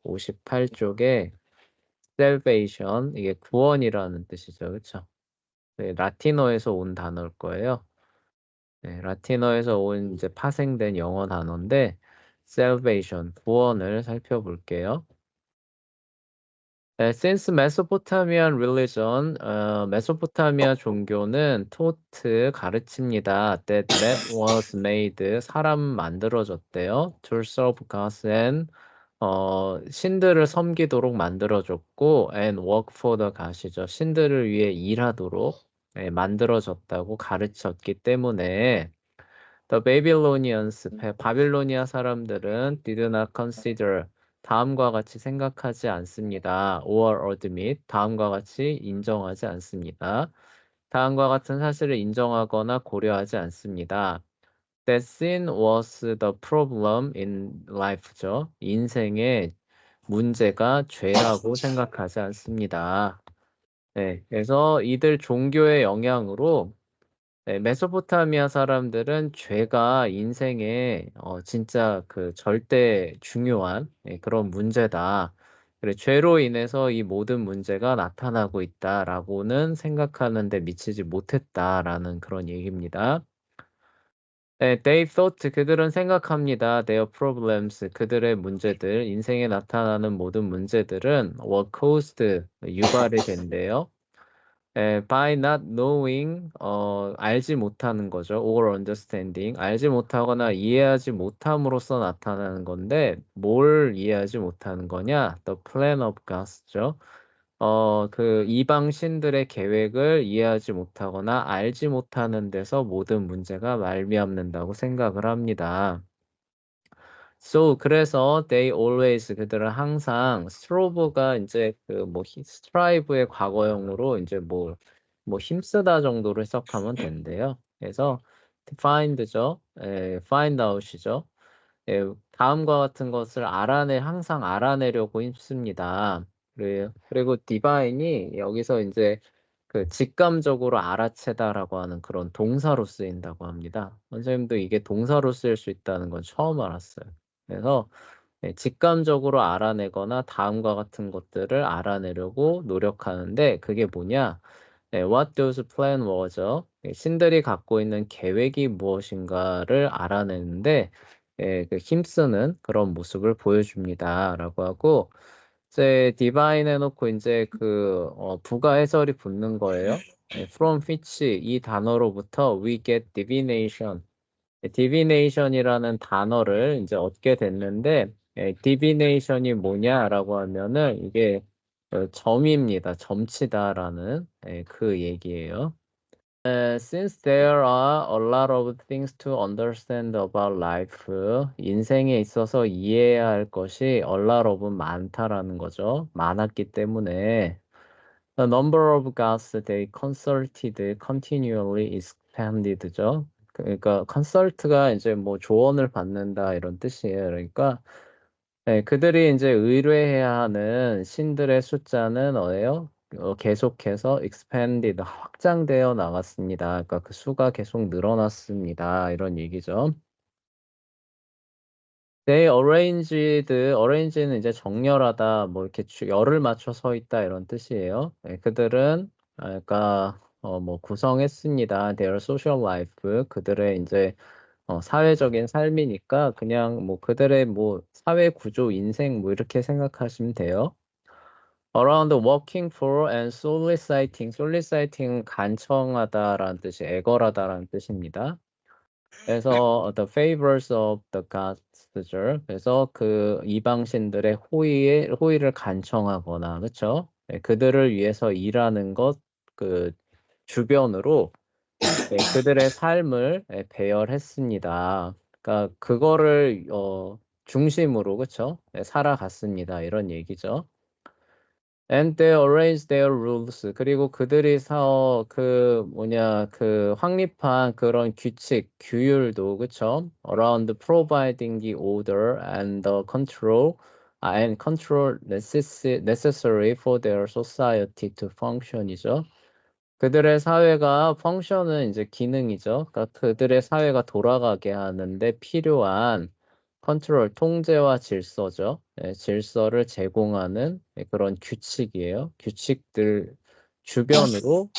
58쪽에 salvation, 이게 구원이라는 뜻이죠. 그쵸? 네, 라틴어에서 온 단어일 거예요. 네, 라틴어에서 온 이제 파생된 영어 단어인데 salvation, 구원을 살펴볼게요. Since Mesopotamian religion, 메소포타미아 종교는 taught, 가르칩니다. That man was made, 사람 만들어졌대요. To serve gods and, 신들을 섬기도록 만들어졌고, and work for the god이죠. 신들을 위해 일하도록 만들어졌다고 가르쳤기 때문에, The Babylonians, 바빌로니아 사람들은 did not consider, 다음과 같이 생각하지 않습니다. or admit, 다음과 같이 인정하지 않습니다. 다음과 같은 사실을 인정하거나 고려하지 않습니다. That sin was the problem in life죠. 인생의 문제가 죄라고 생각하지 않습니다. 네, 그래서 이들 종교의 영향으로 메소포타미아 사람들은 죄가 인생의 진짜 그 절대 중요한 그런 문제다. 그래, 죄로 인해서 이 모든 문제가 나타나고 있다라고는 생각하는데 미치지 못했다라는 그런 얘기입니다. 네, they thought, 그들은 생각합니다. Their problems, 그들의 문제들, 인생에 나타나는 모든 문제들은 were caused, 유발이 된대요. by not knowing, 알지 못하는 거죠. or understanding, 알지 못하거나 이해하지 못함으로써 나타나는 건데, 뭘 이해하지 못하는 거냐? The plan of God죠. 그 이방 신들의 계획을 이해하지 못하거나 알지 못하는 데서 모든 문제가 말미암는다고 생각을 합니다. So, 그래서 they always, 그들은 항상 strove가 이제 그 뭐 strive의 과거형으로 이제 뭐 힘쓰다 정도로 해석하면 된대요. 그래서 find죠. find out이죠. 다음과 같은 것을 항상 알아내려고 힘씁니다. 그리고 divine이 여기서 이제 그 직감적으로 알아채다라고 하는 그런 동사로 쓰인다고 합니다. 선생님도 이게 동사로 쓰일 수 있다는 건 처음 알았어요. 그래서 직감적으로 알아내거나 다음과 같은 것들을 알아내려고 노력하는데 그게 뭐냐? What those plan was죠. 신들이 갖고 있는 계획이 무엇인가를 알아내는데 그 힘쓰는 그런 모습을 보여줍니다라고 하고 이제 divine 해놓고 이제 그 부가 해설이 붙는 거예요. from which, 이 단어로부터 we get divination. divination이라는 단어를 이제 얻게 됐는데 divination이 뭐냐라고 하면은 이게 점입니다. 점치다라는 그 얘기예요. Since there are a lot of things to understand about life, 인생에 있어서 이해해야 할 것이 a lot of 많다라는 거죠. 많았기 때문에 the number of gods they consulted continually expanded죠. 그러니까 consult가 이제 뭐 조언을 받는다 이런 뜻이에요. 그러니까 그들이 이제 의뢰해야 하는 신들의 숫자는 어예요? 계속해서 expanded, 확장되어 나갔습니다. 그러니까 그 수가 계속 늘어났습니다. 이런 얘기죠. They arrange는 이제 정렬하다, 뭐 이렇게 열을 맞춰 서 있다 이런 뜻이에요. 그들은 그러니까 뭐 구성했습니다. Their social life, 그들의 이제 사회적인 삶이니까 그냥 뭐 그들의 뭐 사회 구조, 인생 뭐 이렇게 생각하시면 돼요. Around working for and soliciting, soliciting 간청하다라는 뜻이 애걸하다라는 뜻입니다. 그래서 the favors of the gods죠. 그래서 그 이방신들의 호의를 간청하거나, 그렇죠? 그들을 위해서 일하는 것 그 주변으로 그들의 삶을 배열했습니다. 그러니까 그거를 중심으로, 그렇죠? 살아갔습니다. 이런 얘기죠. And they arrange their rules. 그리고 그들이 그 확립한 그런 규칙, 규율도, 그쵸? Around providing the order and the control, and control necessary for their society to function이죠. 그들의 사회가 펑션은 이제 기능이죠. 그러니까 그들의 사회가 돌아가게 하는데 필요한 컨트롤, 통제와 질서죠. 질서를 제공하는 그런 규칙이에요. 규칙들 주변으로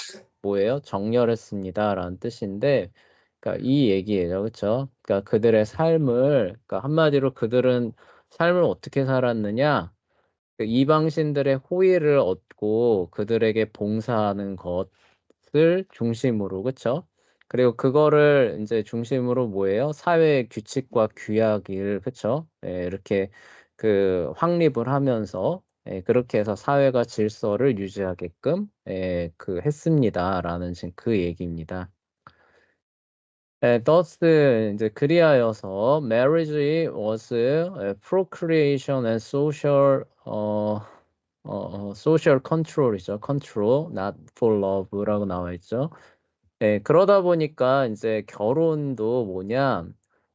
뭐예요? 정렬했습니다라는 뜻인데, 그러니까 이 얘기예요, 그렇죠? 그러니까 그들의 삶을, 그러니까 한마디로 그들은 삶을 어떻게 살았느냐? 그 이방신들의 호의를 얻고 그들에게 봉사하는 것을 중심으로, 그쵸? 그리고 그거를 이제 중심으로 뭐예요? 사회의 규칙과 규약을, 그쵸? 이렇게 그 확립을 하면서 그렇게 해서 사회가 질서를 유지하게끔 그 했습니다라는 지금 그 얘기입니다. thus 이제 그리하여서 marriage was procreation and social control이죠. control, not for love라고 나와 있죠. 그러다 보니까 이제 결혼도 뭐냐,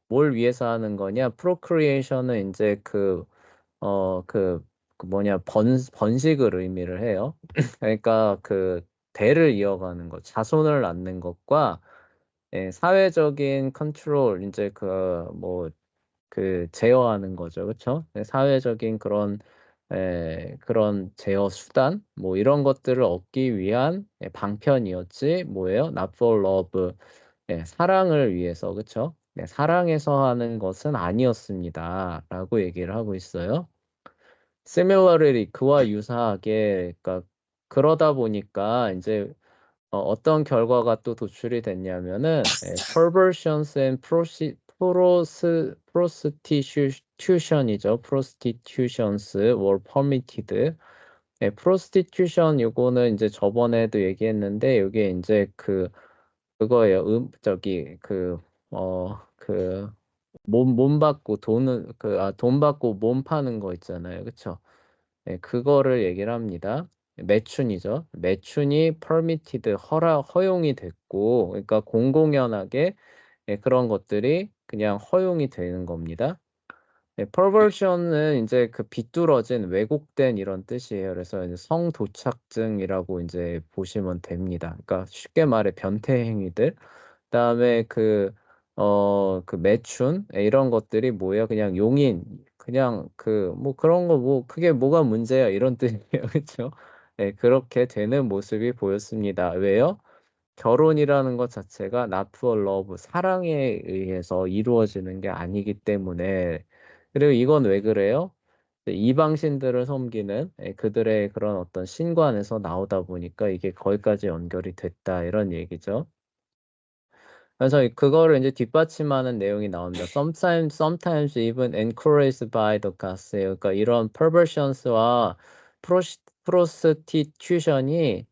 뭘 위해서 하는 거냐, procreation은 이제 그 뭐냐, 번식을 의미를 해요. 그러니까 그 대를 이어가는 것, 자손을 낳는 것과 사회적인 컨트롤, 이제 그 제어하는 거죠. 그렇죠? 사회적인 그런 제어 수단 뭐 이런 것들을 얻기 위한 방편이었지 뭐예요? Not for love. 사랑을 위해서. 그렇죠? 사랑해서 하는 것은 아니었습니다라고 얘기를 하고 있어요. Similarly 그와 유사하게 그러니까 그러다 보니까 이제 어떤 결과가 또 도출이 됐냐면은 perversions and prostitution이죠. prostitutions were permitted. prostitution 요거는 이제 저번에도 얘기했는데 요게 이제 그거예요. 저기 몸 받고 돈 받고 몸 파는 거 있잖아요. 그쵸? 그거를 얘기를 합니다. 매춘이죠. 매춘이 permitted, 허용이 됐고, 그러니까 공공연하게 그런 것들이 그냥 허용이 되는 겁니다. perversion은 이제 그 비뚤어진 왜곡된 이런 뜻이에요. 그래서 이제 성도착증이라고 이제 보시면 됩니다. 그러니까 쉽게 말해 변태 행위들. 그다음에 그 매춘 이런 것들이 뭐예요? 그냥 용인 그냥 뭐 그런 거 뭐 그게 뭐가 문제야 이런 뜻이에요. 그렇죠? 그렇게 되는 모습이 보였습니다. 왜요? 결혼이라는 것 자체가 not for love, 사랑에 의해서 이루어지는 게 아니기 때문에. 그리고 이건 왜 그래요? 이방신들을 섬기는 그들의 그런 어떤 신관에서 나오다 보니까 이게 거기까지 연결이 됐다 이런 얘기죠. 그래서 그거를 이제 뒷받침하는 내용이 나옵니다. Sometimes even encouraged by the gods예요. 그러니까 이런 perversions와 prostitution이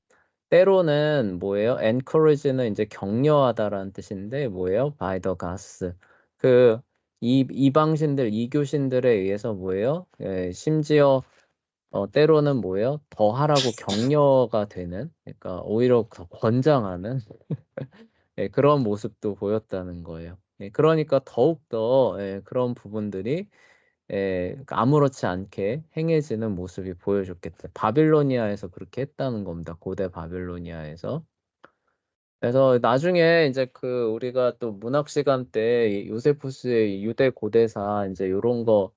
때로는 뭐예요? encourage는 이제 격려하다라는 뜻인데 뭐예요? by the gods. 그 이방신들, 이교신들에 의해서 뭐예요? 심지어 때로는 뭐예요? 더 하라고 격려가 되는, 그러니까 오히려 더 권장하는 그런 모습도 보였다는 거예요. 그러니까 더욱더 그런 부분들이 아무렇지 않게 행해지는 모습이 보여줬겠죠. 바빌로니아에서 그렇게 했다는 겁니다. 고대 바빌로니아에서. 그래서 나중에 이제 우리가 또 문학 시간 때 요세푸스의 유대 고대사 이제 요런 거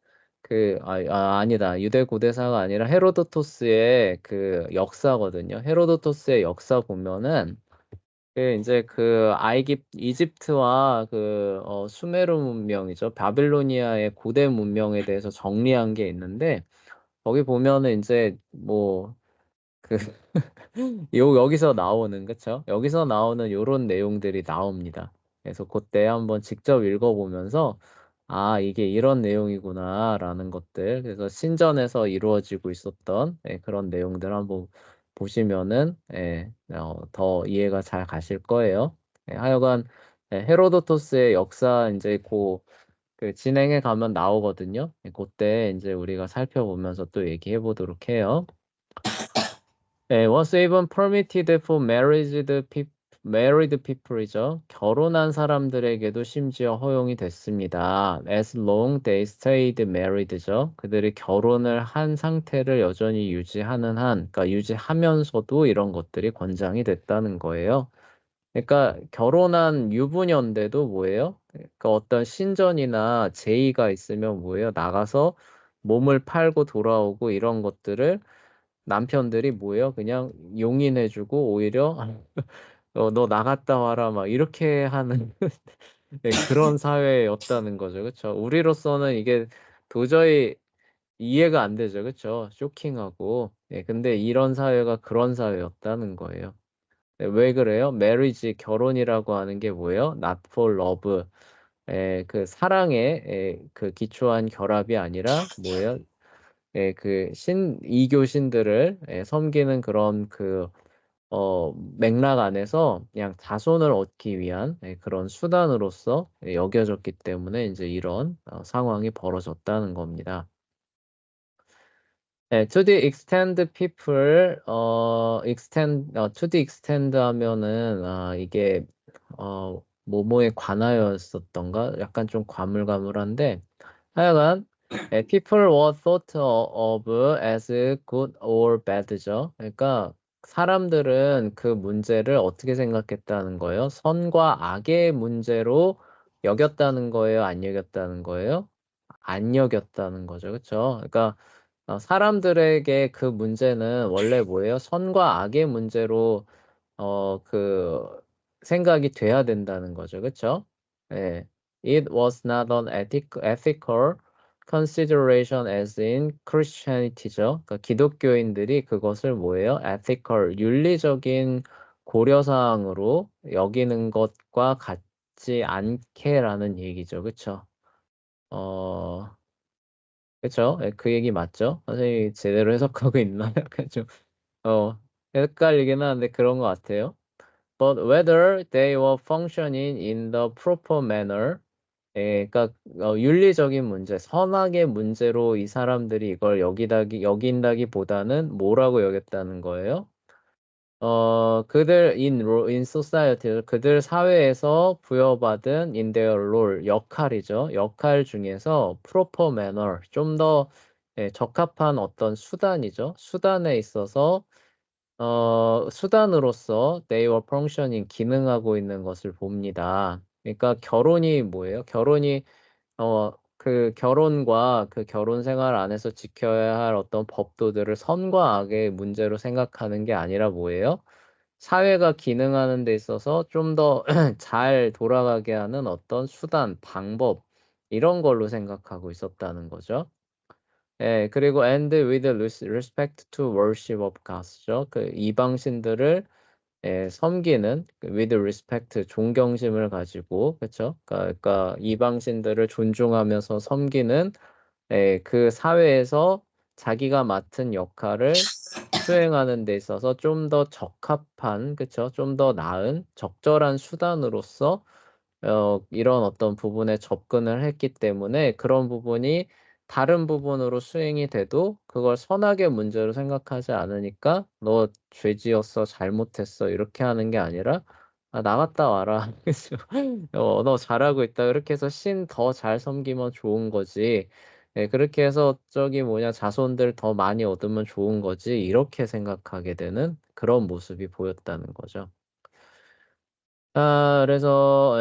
아니다. 유대 고대사가 아니라 헤로도토스의 그 역사거든요. 헤로도토스의 역사 보면은 이제 이집트와 수메르 문명이죠. 바빌로니아의 고대 문명에 대해서 정리한 게 있는데, 거기 보면은 이제 그, 여기서 나오는, 그쵸? 여기서 나오는 요런 내용들이 나옵니다. 그래서 그때 한번 직접 읽어보면서, 아, 이게 이런 내용이구나라는 것들. 그래서 신전에서 이루어지고 있었던 그런 내용들 한번 보시면은 더 이해가 잘 가실 거예요. 하여간 헤로도토스의 역사 이제 진행해 가면 나오거든요. 그때 이제 우리가 살펴보면서 또 얘기해 보도록 해요. was even permitted for married people이죠. 결혼한 사람들에게도 심지어 허용이 됐습니다. As long they stayed married죠. 그들이 결혼을 한 상태를 여전히 유지하는 그러니까 유지하면서도 이런 것들이 권장이 됐다는 거예요. 그러니까 결혼한 유부녀인데도 뭐예요? 그 어떤 신전이나 제의가 있으면 뭐예요? 나가서 몸을 팔고 돌아오고 이런 것들을 남편들이 뭐예요? 그냥 용인해 주고 오히려 "너 나갔다 와라." 막 이렇게 하는 네 그런 사회였다는 거죠. 그쵸? 우리로서는 이게 도저히 이해가 안 되죠. 그쵸? 쇼킹하고. 예 근데 이런 사회가 그런 사회였다는 거예요. 네 왜 그래요? marriage 결혼이라고 하는 게 뭐예요? not for love. 그 사랑에 그 기초한 결합이 아니라 뭐예요? 그 이교 신들을 섬기는 그런 맥락 안에서 그냥 자손을 얻기 위한 그런 수단으로서 여겨졌기 때문에 인제 이런 상황이 벌어졌다는 겁니다. 네. to the extent people to the extent 하면은 이게 뭐뭐에 관하여였었던가 약간 좀 가물가물한데 하여간 people were thought of as good or bad죠. 그러니까 사람들은 그 문제를 어떻게 생각했다는 거예요? 선과 악의 문제로 여겼다는 거예요? 안 여겼다는 거예요? 안 여겼다는 거죠. 그쵸? 그러니까 사람들에게 그 문제는 원래 뭐예요? 선과 악의 문제로 그 생각이 돼야 된다는 거죠. 그쵸? 예. It was not an ethical consideration as in Christianity죠. 그러니까 기독교인들이 그것을 뭐예요? ethical 윤리적인 고려 사항으로 여기는 것과 같지 않게라는 얘기죠. 그쵸? 어 그쵸. 예 그 얘기 맞죠? 선생님이 제대로 해석하고 있나? 약간 좀 어 헷갈리긴 하는데 그런 것 같아요. But whether they were functioning in the proper manner 그러니까 윤리적인 문제, 선악의 문제로 이 사람들이 이걸 여긴다기보다는 뭐라고 여겼다는 거예요? 그들 in society 그들 사회에서 부여받은 in their role 역할이죠. 역할 중에서 proper manner 좀 더 적합한 어떤 수단이죠. 수단에 있어서 수단으로서 they were functioning 기능하고 있는 것을 봅니다. 그러니까 결혼이 뭐예요? 결혼이 그 결혼과 그 결혼 생활 안에서 지켜야 할 어떤 법도들을 선과 악의 문제로 생각하는 게 아니라 뭐예요? 사회가 기능하는 데 있어서 좀 더 잘 돌아가게 하는 어떤 수단, 방법 이런 걸로 생각하고 있었다는 거죠. 예. 그리고 and with respect to worship of gods죠. 그 이방신들을 섬기는 with respect 존경심을 가지고 그쵸? 그러니까 이방신들을 존중하면서 섬기는 그 사회에서 자기가 맡은 역할을 수행하는 데 있어서 좀 더 적합한 그쵸? 좀 더 나은 적절한 수단으로서 이런 어떤 부분에 접근을 했기 때문에 그런 부분이 다른 부분으로 수행이 돼도 그걸 선악의 문제로 생각하지 않으니까 "너 죄 지었어. 잘못했어." 이렇게 하는 게 아니라 "아 나갔다 와라." 그죠. "너 잘하고 있다." 이렇게 해서 신 더 잘 섬기면 좋은 거지. 그렇게 해서 저기 뭐냐 '자손들 더 많이 얻으면 좋은 거지.' 이렇게 생각하게 되는 그런 모습이 보였다는 거죠. 그래서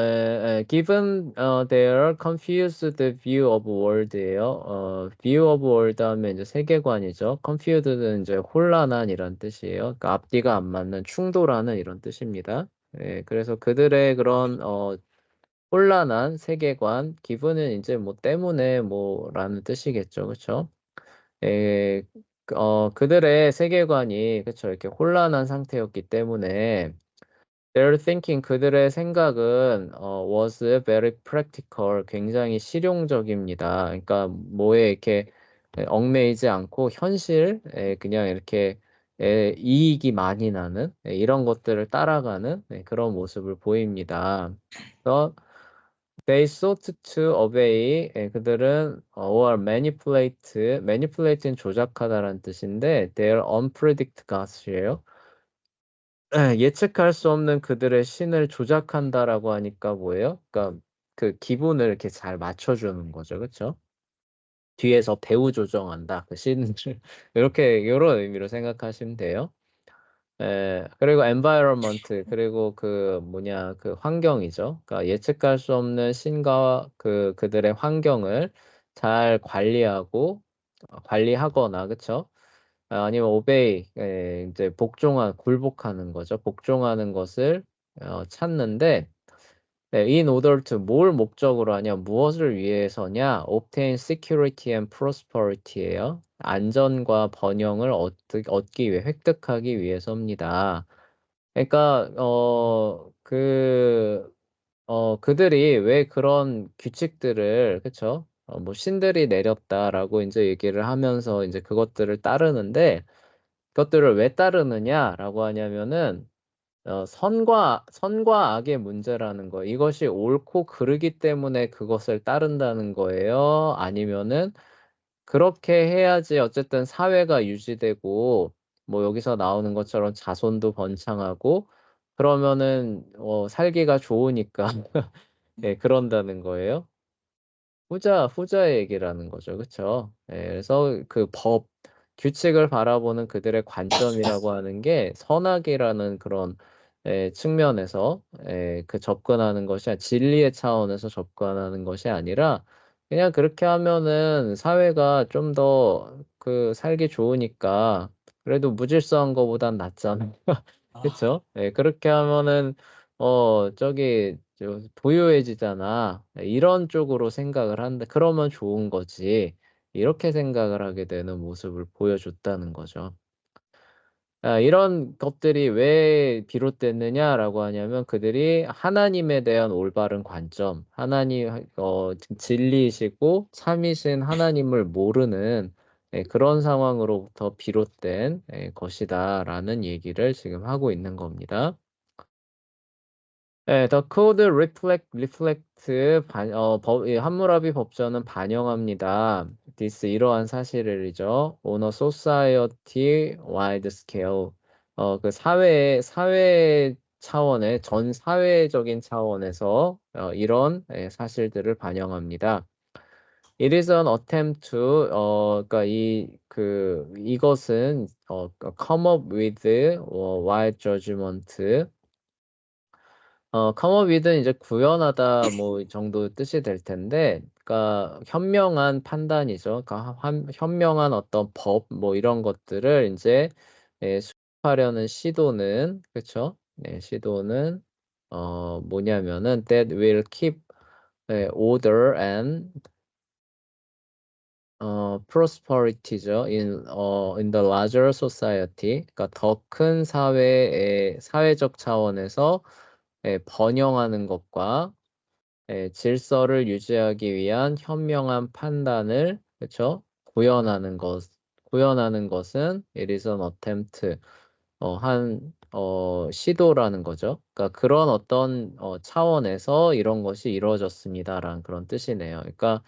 given their confused view of world예요. view of world 하면 이제 세계관이죠. confused는 이제 혼란한 이런 뜻이에요. 그러니까 앞뒤가 안 맞는 충돌하는 이런 뜻입니다. 그래서 그들의 그런 혼란한 세계관 given은 인제 뭐 때문에 뭐라는 뜻이겠죠. 그쵸? 예. 그들의 세계관이 그쵸 이렇게 혼란한 상태였기 때문에 their thinking 그들의 생각은 was very practical 굉장히 실용적입니다. 그러니까 뭐에 이렇게 얽매이지 않고 현실에 그냥 이렇게 이익이 많이 나는 이런 것들을 따라가는 그런 모습을 보입니다. 그래서 they sought to obey 그들은 or manipulate는 조작하다라는 뜻인데 their unpredict gods이에요. 예측할 수 없는 그들의 신을 조작한다라고 하니까 뭐예요? 그러니까 그 기분을 이렇게 잘 맞춰 주는 거죠. 그쵸? 뒤에서 배후 조정한다. 그 신을 요렇게 요런 의미로 생각하시면 돼요. 그리고 environment, 그리고 그 뭐냐, 그 환경이죠. 그러니까 예측할 수 없는 신과 그들의 환경을 잘 관리하거나, 그쵸? 아니면 obey, 이제 굴복하는 거죠. 복종하는 것을 찾는데, in order to 뭘 목적으로 하냐, 무엇을 위해서냐, obtain security and prosperity예요. 안전과 번영을 얻기 위해, 획득하기 위해서입니다. 그러니까 그들이 왜 그런 규칙들을, 그쵸? 뭐 신들이 내렸다라고 이제 얘기를 하면서 이제 그것들을 따르는데, 그것들을 왜 따르느냐라고 하냐면은 선과 악의 문제라는 거. 이것이 옳고 그르기 때문에 그것을 따른다는 거예요. 아니면은 그렇게 해야지 어쨌든 사회가 유지되고, 뭐 여기서 나오는 것처럼 자손도 번창하고, 그러면은 살기가 좋으니까 예, 그런다는 거예요. 후자의 얘기라는 거죠. 그쵸? 예, 그래서 규칙을 바라보는 그들의 관점이라고 하는 게 선악이라는 그런 측면에서 접근하는 것이 진리의 차원에서 접근하는 것이 아니라 그냥 그렇게 하면은 사회가 좀 더 살기 좋으니까 그래도 무질서한 거보단 낫잖아. 아, 그쵸? 예, 그렇게 하면은 부유해지잖아. 이런 쪽으로 생각을 한다. 그러면 좋은 거지. 이렇게 생각을 하게 되는 모습을 보여줬다는 거죠. 이런 것들이 왜 비롯됐느냐라고 하냐면 그들이 하나님에 대한 올바른 관점, 진리이시고 참이신 하나님을 모르는 그런 상황으로부터 비롯된 것이다라는 얘기를 지금 하고 있는 겁니다. The code 함무라비 법전은 반영합니다. 이러한 사실을이죠. On a society wide scale. 그 사회 차원의, 전 사회적인 차원에서 이런 사실들을 반영합니다. It is an attempt to, 그러니까 이것은 come up with wide judgment. come up with는 이제 구현하다 뭐 정도 뜻이 될 텐데, 그러니까 현명한 판단이죠. 그러니까 현명한 어떤 법 뭐 이런 것들을 이제 수립하려는 시도는, 그쵸? 네, 시도는 뭐냐면은 that will keep order and prosperity죠. in the larger society. 그러니까 더 큰 사회적 차원에서 번영하는 것과 질서를 유지하기 위한 현명한 판단을, 그쵸? 구현하는 것은 it is an attempt, 시도라는 거죠. 그러니까 그런 어떤 차원에서 이런 것이 이루어졌습니다라는 그런 뜻이네요. 그러니까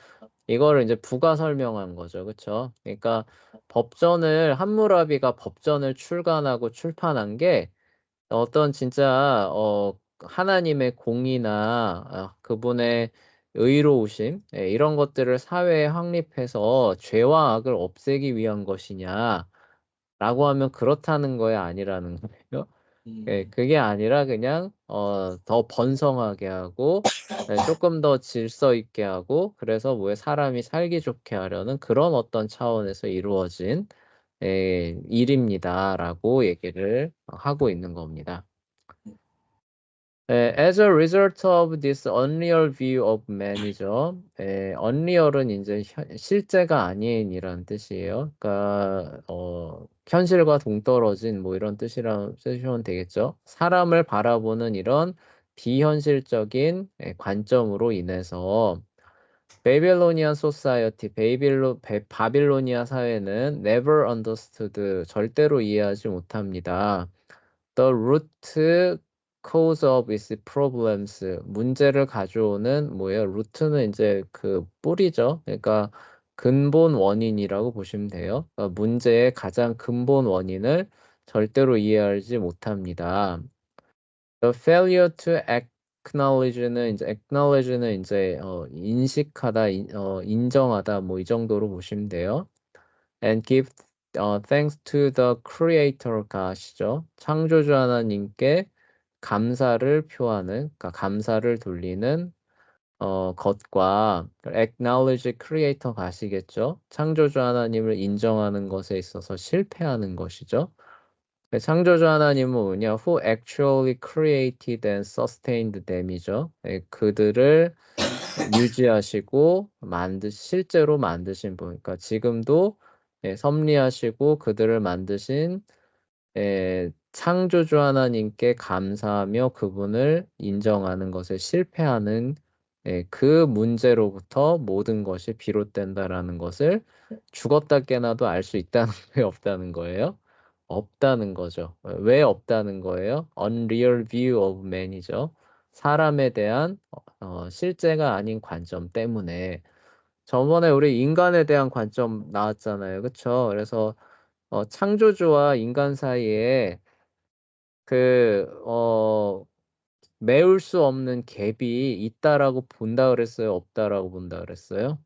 이거를 이제 부가 설명한 거죠. 그쵸? 그러니까 함무라비가 법전을 출간하고 출판한 게 어떤 진짜 하나님의 공의나 그분의 의로우심, 이런 것들을 사회에 확립해서 죄와 악을 없애기 위한 것이냐라고 하면 그렇다는 거에 아니라는 거예요. 음, 그게 아니라 그냥 더 번성하게 하고 조금 더 질서 있게 하고, 그래서 왜 사람이 살기 좋게 하려는 그런 어떤 차원에서 이루어진 일입니다라고 얘기를 하고 있는 겁니다. As a result of this unreal view of man이죠. unreal은 이제 실제가 아닌이란 뜻이에요. 그러니까 현실과 동떨어진 뭐 이런 뜻이라 쓰시면 되겠죠. 사람을 바라보는 이런 비현실적인 관점으로 인해서 베빌로니안 소사이어티, 바빌로니아 사회는 never understood, 절대로 이해하지 못합니다. The root cause of its problems, 문제를 가져오는 뭐예요? 루트는 이제 그 뿌리죠. 그러니까 근본 원인이라고 보시면 돼요. 그러니까 문제의 가장 근본 원인을 절대로 이해하지 못합니다. The failure to acknowledge는 이제 인식하다, 인정하다 뭐 이 정도로 보시면 돼요. And give thanks to the creator가 하시죠. 창조주 하나님께 감사를 표하는, 그러니까 감사를 돌리는 것과 acknowledge creator 가시겠죠. 창조주 하나님을 인정하는 것에 있어서 실패하는 것이죠. 창조주 하나님은 뭐냐? Who actually created and sustained them이죠. 그들을 유지하시고 실제로 만드신 분. 그러니까 지금도 섭리하시고 그들을 만드신 창조주 하나님께 감사하며 그분을 인정하는 것에 실패하는 그 문제로부터 모든 것이 비롯된다라는 것을 죽었다 깨나도 알 수 있다는 게 없다는 거예요. 없다는 거죠. 왜 없다는 거예요? Unreal view of man이죠. 사람에 대한 실제가 아닌 관점 때문에. 저번에 우리 인간에 대한 관점 나왔잖아요. 그쵸? 그래서 창조주와 인간 사이에 메울 수 없는 갭이 있다라고 본다 그랬어요? 없다라고 본다 그랬어요?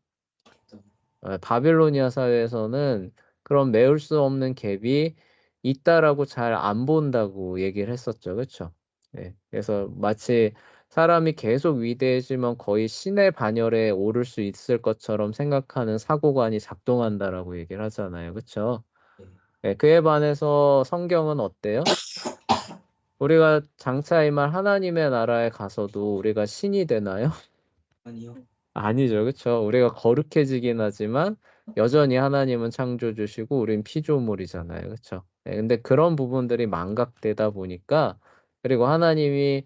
바빌로니아 사회에서는 그런 메울 수 없는 갭이 있다라고 잘 안 본다고 얘기를 했었죠. 그쵸? 네. 그래서 마치 사람이 계속 위대해지면 거의 신의 반열에 오를 수 있을 것처럼 생각하는 사고관이 작동한다라고 얘기를 하잖아요. 그쵸? 네. 그에 반해서 성경은 어때요? 우리가 장차 이 말 하나님의 나라에 가서도 우리가 신이 되나요? 아니요. 아니죠. 그쵸? 우리가 거룩해지긴 하지만 여전히 하나님은 창조주시고 우린 피조물이잖아요. 그쵸? 네, 근데 그런 부분들이 망각되다 보니까 그리고 하나님이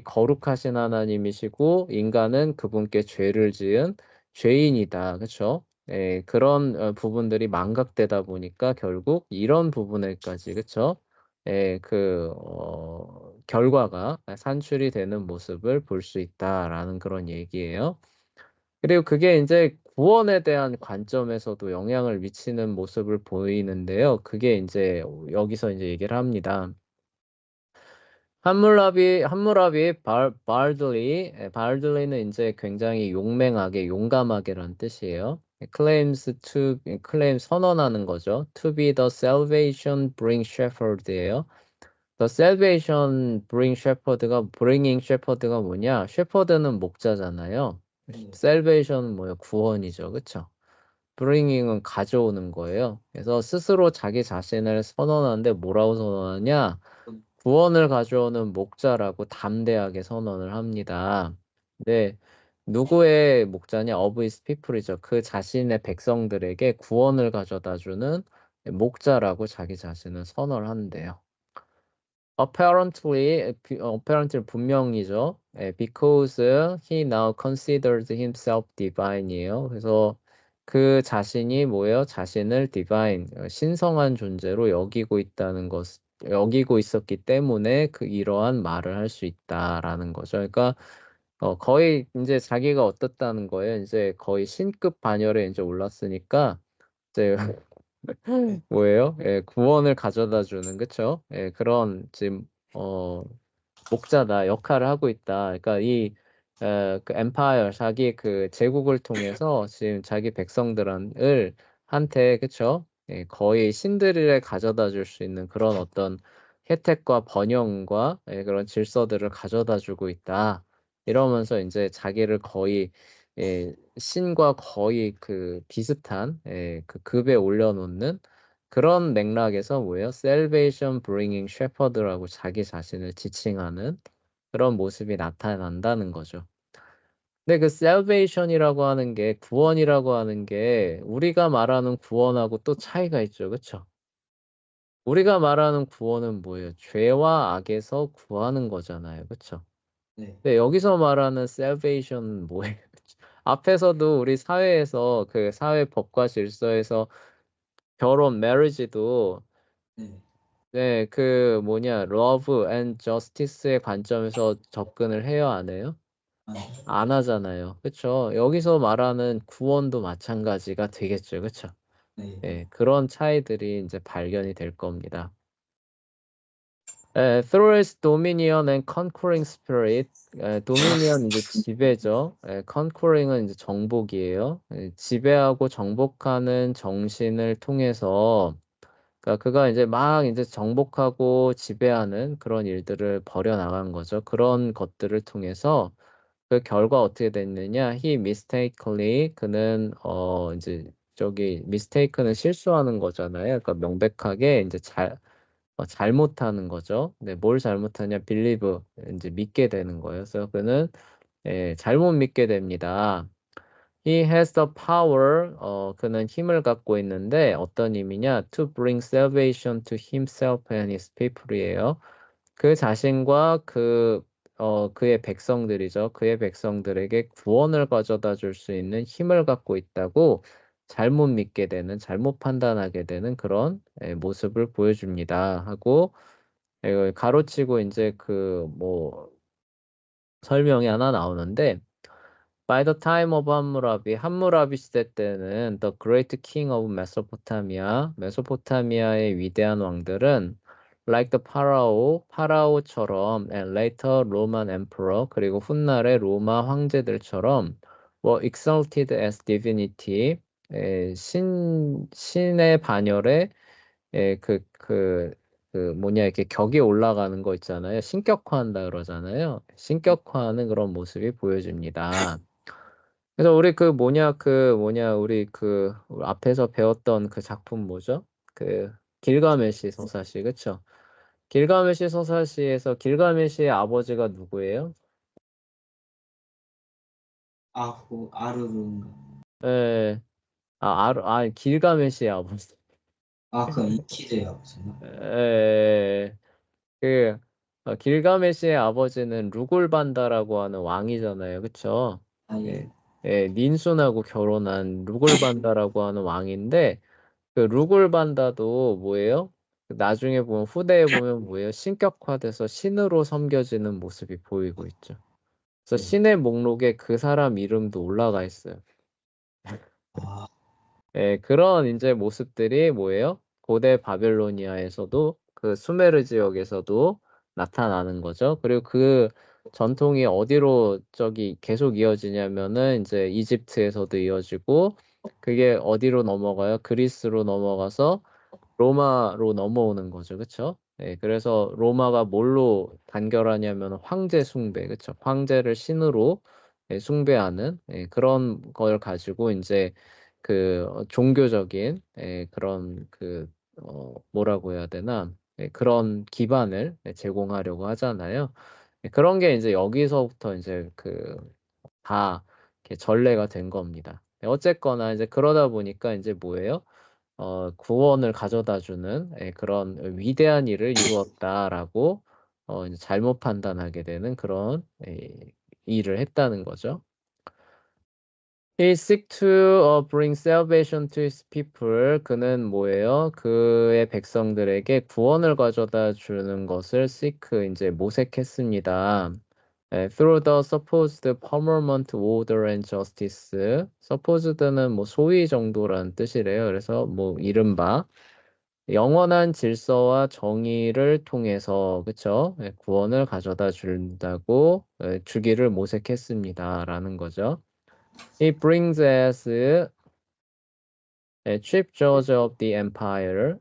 거룩하신 하나님이시고 인간은 그분께 죄를 지은 죄인이다. 그쵸? 예, 그런 부분들이 망각되다 보니까 결국 이런 부분에까지, 그쵸? 예, 결과가 산출이 되는 모습을 볼 수 있다라는 그런 얘기예요. 그리고 그게 인제 구원에 대한 관점에서도 영향을 미치는 모습을 보이는데요. 그게 인제 여기서 인제 얘기를 합니다. 함무라비 발들리는 인제 굉장히 용맹하게 용감하게란 뜻이에요. claim 선언하는 거죠. To be the salvation bring shepherd예요. The salvation bringing shepherd가 뭐냐? shepherd는 목자잖아요. salvation은 뭐예요? 구원이죠. 그쵸? bringing은 가져오는 거예요. 그래서 스스로 자기 자신을 선언하는데 뭐라고 선언하냐? 구원을 가져오는 목자라고 담대하게 선언을 합니다. 네. 누구의 목자냐? of his people이죠. 그 자신의 백성들에게 구원을 가져다 주는 목자라고 자기 자신을 선언을 한대요. apparently 분명히죠. because he now considers himself divine이에요. 그래서 그 자신이 뭐예요? 자신을 divine, 신성한 존재로 여기고 있었기 때문에 이러한 말을 할 수 있다라는 거죠. 그러니까 거의 이제 자기가 어떻다는 거예요. 이제 거의 신급 반열에 이제 올랐으니까 이제 뭐예요? 예, 구원을 가져다 주는, 그쵸? 예, 그런 지금 목자다 역할을 하고 있다. 그러니까 그 엠파이어 자기 그 제국을 통해서 지금 자기 백성들을 한테, 그쵸? 예, 거의 신들을 가져다 줄 수 있는 그런 어떤 혜택과 번영과 그런 질서들을 가져다 주고 있다. 이러면서 이제 자기를 거의 신과 거의 그 비슷한 그 급에 올려놓는 그런 맥락에서 뭐예요? Salvation bringing shepherd라고 자기 자신을 지칭하는 그런 모습이 나타난다는 거죠. 근데 그 salvation이라고 하는 게 구원이라고 하는 게 우리가 말하는 구원하고 또 차이가 있죠. 그쵸? 우리가 말하는 구원은 뭐예요? 죄와 악에서 구하는 거잖아요. 그쵸? 네. 근데 여기서 말하는 salvation은 뭐예요? 앞에서도 우리 사회에서 그 사회 법과 질서에서 결혼, marriage도 네. 네, love and justice의 관점에서 접근을 해요, 안 해요? 아니요. 안 하잖아요. 그쵸? 여기서 말하는 구원도 마찬가지가 되겠죠. 그쵸? 네. 예, 그런 차이들이 이제 발견이 될 겁니다. through its dominion and conquering spirit. dominion 이제 지배죠. conquering은 이제 정복이에요. 지배하고 정복하는 정신을 통해서, 그러니까 그가 이제 막 이제 정복하고 지배하는 그런 일들을 벌여 나간 거죠. 그런 것들을 통해서 그 결과 어떻게 됐느냐? He mistakenly, 그는 이제 저기 mistaken은 실수하는 거잖아요. 그러니까 명백하게 이제 잘못하는 거죠. 네, 뭘 잘못하냐? believe, 이제 믿게 되는 거예요. 그래서 그는 잘못 믿게 됩니다. He has the power, 그는 힘을 갖고 있는데 어떤 힘이냐? To bring salvation to himself and his people이에요. 그 자신과 그의 백성들이죠. 그의 백성들에게 구원을 가져다 줄 수 있는 힘을 갖고 있다고 잘못 믿게 되는, 잘못 판단하게 되는 그런 모습을 보여줍니다. 하고 가로치고 이제 설명이 하나 나오는데, By the time of 함무라비 시대 때는 the great king of Mesopotamia, 메소포타미아의 위대한 왕들은 like the 파라오처럼 and later Roman emperor, 그리고 훗날의 로마 황제들처럼 were exalted as divinity, 신의 반열에 이렇게 격이 올라가는 거 있잖아요. 신격화한다 그러잖아요. 신격화하는 그런 모습이 보여집니다. 그래서 우리 우리 앞에서 배웠던 그 작품 뭐죠? 길가메시 서사시, 그쵸? 길가메시 서사시에서 길가메시의 아버지가 누구예요? 아르룬가. 에, 길가메시의 아버지. 그럼 이키즈의 아버지인가? 에, 그, 길가메시의 아버지는 루굴반다라고 하는 왕이잖아요. 그쵸? 예. 예, 닌순하고 결혼한 루굴반다라고 하는 왕인데, 그 루굴반다도 뭐예요? 나중에 보면, 후대에 보면 뭐예요? 신격화돼서 신으로 섬겨지는 모습이 보이고 있죠. 그래서 네. 신의 목록에 그 사람 이름도 올라가 있어요. 아, 그런 이제 모습들이 뭐예요? 고대 바벨로니아에서도 그 수메르 지역에서도 나타나는 거죠. 그리고 그 전통이 어디로 저기 계속 이어지냐면은 이제 이집트에서도 이어지고, 그게 어디로 넘어가요? 그리스로 넘어가서 로마로 넘어오는 거죠. 그쵸? 그래서 로마가 뭘로 단결하냐면 황제 숭배, 그쵸? 황제를 신으로 숭배하는 그런 걸 가지고 이제 종교적인 그런 뭐라고 해야 되나? 그런 기반을 제공하려고 하잖아요. 그런 게 이제 여기서부터 이제 다 이렇게 전래가 된 겁니다. 어쨌거나 이제 그러다 보니까 이제 뭐예요? 구원을 가져다 주는 그런 위대한 일을 이루었다라고 이제 잘못 판단하게 되는 그런 일을 했다는 거죠. He seek to bring salvation to his people. 그는 뭐예요? 그의 백성들에게 구원을 가져다 주는 것을 seek, 이제 모색했습니다. through the supposed permanent order and justice. supposed는 뭐 소위 정도라는 뜻이래요. 그래서 뭐 이른바 영원한 질서와 정의를 통해서, 그쵸? 구원을 가져다 준다고 주기를 모색했습니다라는 거죠. It brings as chief judge of the empire,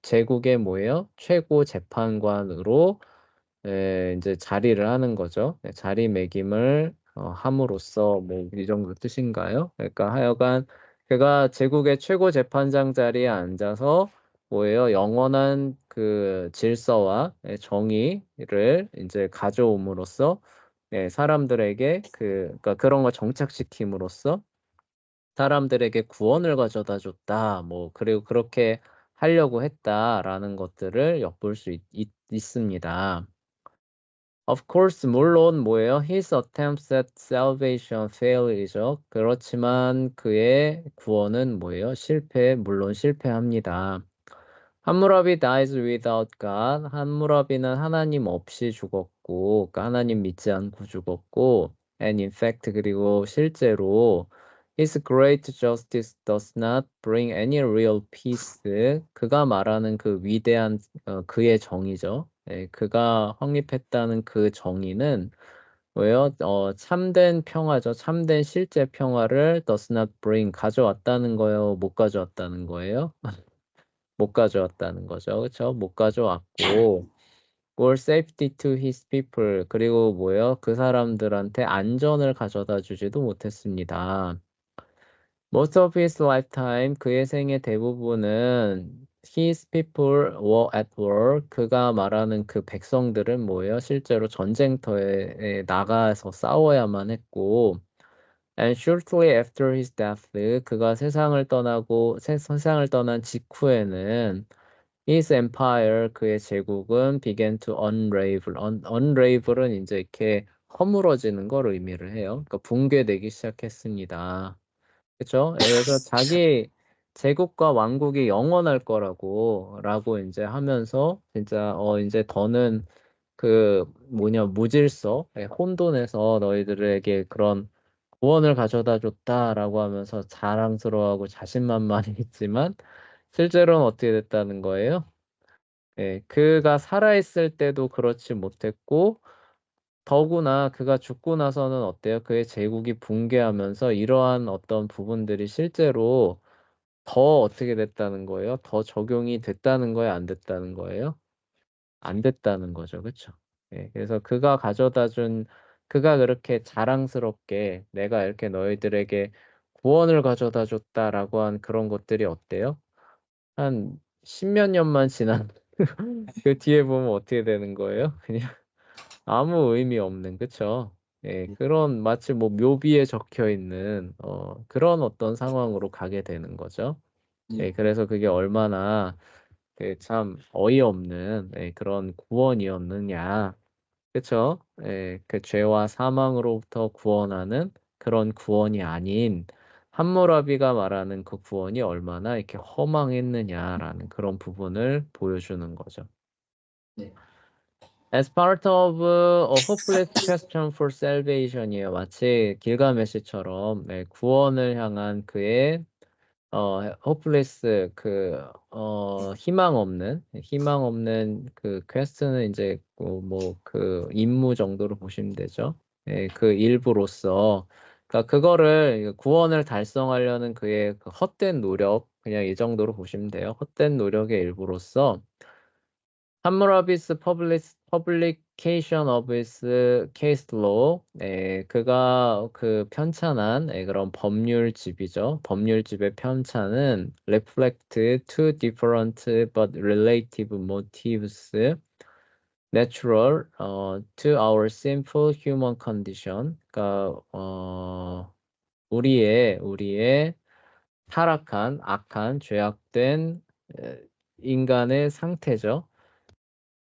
제국의 뭐예요? 최고 재판관으로 이제 자리를 하는 거죠. 자리매김을 함으로써 뭐 이 정도 뜻인가요? 그러니까 하여간 그가 제국의 최고 재판장 자리에 앉아서 뭐예요? 영원한 그 질서와 정의를 이제 가져옴으로써 사람들에게 그러니까 그런 걸 정착시킴으로써 사람들에게 구원을 가져다 줬다. 뭐 그리고 그렇게 하려고 했다라는 것들을 엿볼 수 있습니다. Of course, 물론 뭐예요? His attempts at salvation fail이죠. 그렇지만 그의 구원은 뭐예요? 물론 실패합니다. 함무라비 dies without God. 함무라비는 하나님 없이 죽었고, 그러니까 하나님 믿지 않고 죽었고, and in fact, 그리고 실제로 His great justice does not bring any real peace. 그가 말하는 그 위대한 그의 정의죠. 예, 그가 확립했다는 그 정의는 왜요? 참된 평화죠. 참된 실제 평화를 does not bring 가져왔다는 거예요. 못 가져왔다는 거예요. 못 가져왔다는 거죠. 그렇죠? 못 가져왔고 or safety to his people 그리고 뭐예요? 그 사람들한테 안전을 가져다 주지도 못했습니다. Most of his lifetime 그의 생애 대부분은 his people were at war 그가 말하는 그 백성들은 뭐예요? 실제로 전쟁터에 나가서 싸워야만 했고 And shortly after his death, 그가 세상을 떠난 직후에는 his empire, 그의 제국은 began to unravel. unravel은 이제 이렇게 허물어지는 걸 의미를 해요. 그러니까 붕괴되기 시작했습니다. 그렇죠? 그래서 자기 제국과 왕국이 영원할 라고 이제 하면서 진짜 이제 더는 그 뭐냐 무질서 혼돈에서 너희들에게 그런 구원을 가져다 줬다라고 하면서 자랑스러워하고 자신만만했지만 실제로는 어떻게 됐다는 거예요? 예, 그가 살아있을 때도 그렇지 못했고 더구나 그가 죽고 나서는 어때요? 그의 제국이 붕괴하면서 이러한 어떤 부분들이 실제로 더 어떻게 됐다는 거예요? 더 적용이 됐다는 거예요? 안 됐다는 거예요? 안 됐다는 거죠. 그쵸? 예, 그래서 그가 그렇게 자랑스럽게 내가 이렇게 너희들에게 구원을 가져다 줬다라고 한 그런 것들이 어때요? 한 십몇 년만 지난 그 뒤에 보면 어떻게 되는 거예요? 그냥 아무 의미 없는, 그쵸? 예, 그런 마치 뭐 묘비에 적혀 있는 그런 어떤 상황으로 가게 되는 거죠. 예, 그래서 그게 얼마나 참 어이없는 그런 구원이었느냐. 그쵸? 예, 그 죄와 사망으로부터 구원하는 그런 구원이 아닌 함무라비가 말하는 그 구원이 얼마나 이렇게 허망했느냐라는 그런 부분을 보여주는 거죠. 네. As part of a hopeless question for salvation이에요. 마치 길가메시처럼 구원을 향한 그의 hopeless 희망 없는 그 퀘스트는 이제 그 임무 정도로 보시면 되죠. 예, 그 일부로서 그러니까 그거를 구원을 달성하려는 그의 그 헛된 노력 그냥 이 정도로 보시면 돼요. 헛된 노력의 일부로서 함무라비스 publication of his case law. 그가 그 편찬한 그런 법률집이죠. 법률집의 편찬은 reflect two different but relative motives natural to our simple human condition. 그러니까 우리의 타락한, 악한, 죄악된 인간의 상태죠.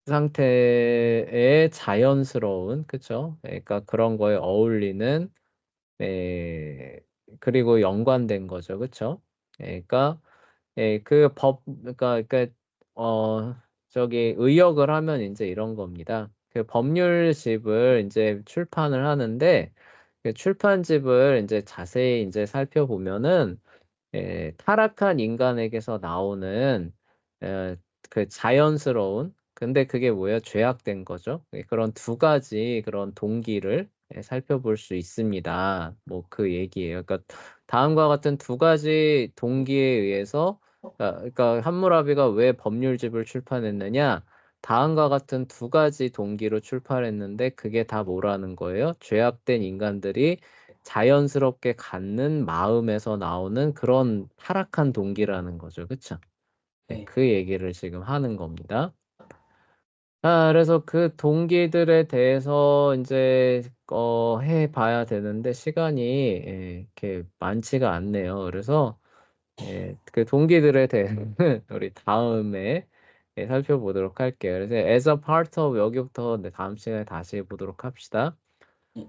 상태의 자연스러운, 그쵸? 그러니까 그런 거에 어울리는, 에, 그리고 연관된 거죠, 그쵸? 그러니까, 그러니까, 어, 의역을 하면 이제 이런 겁니다. 그 법률집을 이제 출판을 하는데, 그 출판집을 이제 자세히 이제 살펴보면은, 타락한 인간에게서 나오는 에, 그 자연스러운 근데 그게 뭐예요? 죄악된 거죠. 그런 두 가지 그런 동기를 살펴볼 수 있습니다. 뭐 그 얘기예요. 그러니까 다음과 같은 두 가지 동기에 의해서 그러니까 함무라비가 왜 법률집을 출판했느냐? 다음과 같은 두 가지 동기로 출판했는데 그게 다 뭐라는 거예요? 죄악된 인간들이 자연스럽게 갖는 마음에서 나오는 그런 타락한 동기라는 거죠. 그쵸? 네, 네. 그 얘기를 지금 하는 겁니다. 그래서 그 동기들에 대해서 이제 해봐야 되는데 시간이 이렇게 많지가 않네요. 그래서 그 동기들에 대해서는 우리 다음에 살펴보도록 할게요. 그래서 as a part of 여기부터 다음 시간에 다시 보도록 합시다.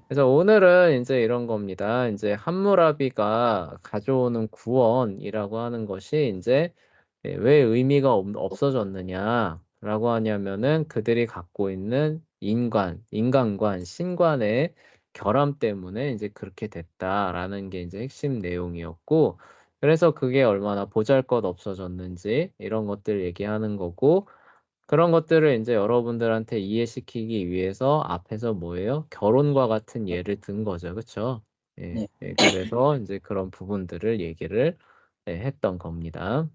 그래서 오늘은 이제 이런 겁니다. 이제 함무라비가 가져오는 구원이라고 하는 것이 이제 왜 의미가 없어졌느냐라고 하냐면은 그들이 갖고 있는 인간관, 신관의 결함 때문에 이제 그렇게 됐다라는 게 이제 핵심 내용이었고 그래서 그게 얼마나 보잘것없어졌는지 이런 것들 얘기하는 거고 그런 것들을 인제 여러분들한테 이해시키기 위해서 앞에서 뭐예요? 결혼과 같은 예를 든 거죠. 그쵸? 예. 네. 예 그래서 인제 그런 부분들을 얘기를 예 했던 겁니다.